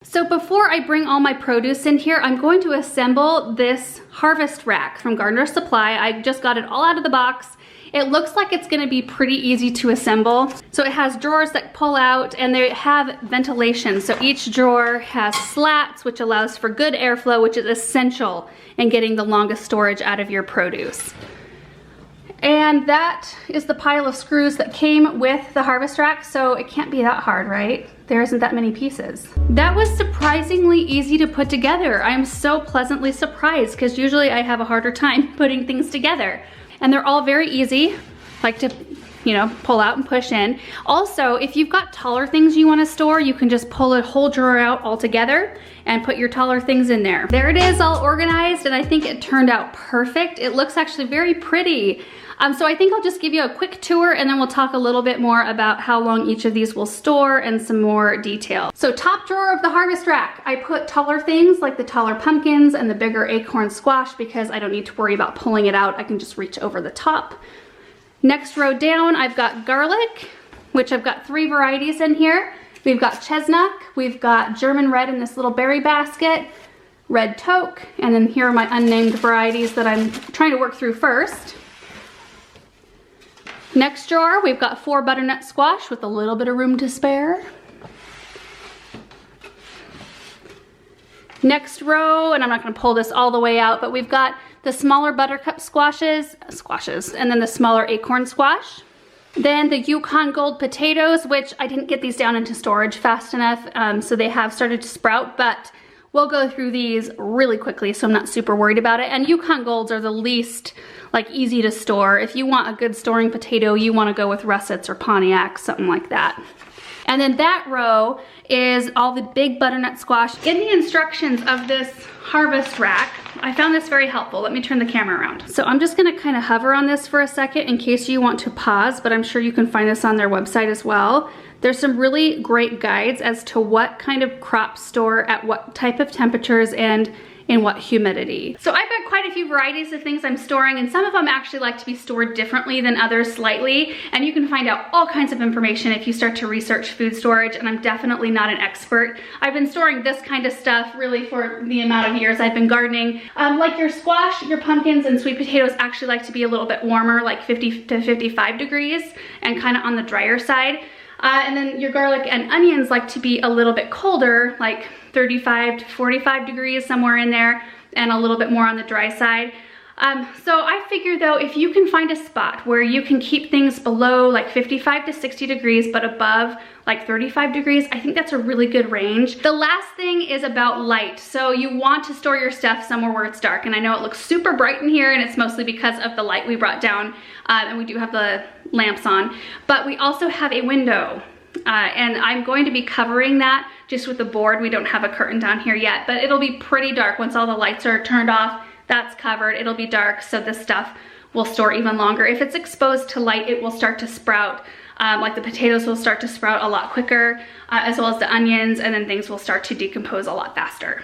So before I bring all my produce in here, I'm going to assemble this harvest rack from Gardener's Supply. I just got it all out of the box. It looks like it's gonna be pretty easy to assemble. So it has drawers that pull out and they have ventilation. So each drawer has slats, which allows for good airflow, which is essential in getting the longest storage out of your produce. And that is the pile of screws that came with the harvest rack, so it can't be that hard, right? There isn't that many pieces. That was surprisingly easy to put together. I'm so pleasantly surprised because usually I have a harder time putting things together. And they're all very easy, like to, you know, pull out and push in. Also, if you've got taller things you want to store, you can just pull a whole drawer out all together and put your taller things in there. There it is, all organized, and I think it turned out perfect. It looks actually very pretty. So I think I'll just give you a quick tour and then we'll talk a little bit more about how long each of these will store and some more detail. So top drawer of the harvest rack, I put taller things like the taller pumpkins and the bigger acorn squash because I don't need to worry about pulling it out. I can just reach over the top. Next row down, I've got garlic, which I've got 3 varieties in here. We've got chestnut, we've got German red in this little berry basket, red toque, and then here are my unnamed varieties that I'm trying to work through first. Next drawer, we've got 4 butternut squash with a little bit of room to spare. Next row, and I'm not gonna pull this all the way out, but we've got the smaller buttercup squashes, and then the smaller acorn squash. Then the Yukon Gold potatoes, which I didn't get these down into storage fast enough, so they have started to sprout, but we'll go through these really quickly, so I'm not super worried about it. And Yukon Golds are the least easy to store. If you want a good storing potato, you want to go with russets or Pontiacs, something like that. And then that row is all the big butternut squash. In the instructions of this harvest rack, I found this very helpful. Let me turn the camera around. So I'm just gonna kind of hover on this for a second in case you want to pause, but I'm sure you can find this on their website as well. There's some really great guides as to what kind of crops store at what type of temperatures and in what humidity. So I've got quite a few varieties of things I'm storing, and some of them actually like to be stored differently than others slightly, and you can find out all kinds of information if you start to research food storage, and I'm definitely not an expert. I've been storing this kind of stuff really for the amount of years I've been gardening. Like your squash, your pumpkins, and sweet potatoes actually like to be a little bit warmer, like 50 to 55 degrees, and kind of on the drier side. And then your garlic and onions like to be a little bit colder, like 35 to 45 degrees, somewhere in there, and a little bit more on the dry side. So I figure though, if you can find a spot where you can keep things below like 55 to 60 degrees, but above like 35 degrees, I think that's a really good range. The last thing is about light. So you want to store your stuff somewhere where it's dark. And I know it looks super bright in here, and it's mostly because of the light we brought down, and we do have the lamps on, but we also have a window. And I'm going to be covering that just with the board. We don't have a curtain down here yet, but it'll be pretty dark once all the lights are turned off. That's covered, it'll be dark, so this stuff will store even longer. If it's exposed to light, it will start to sprout. Like the potatoes will start to sprout a lot quicker, as well as the onions, and then things will start to decompose a lot faster.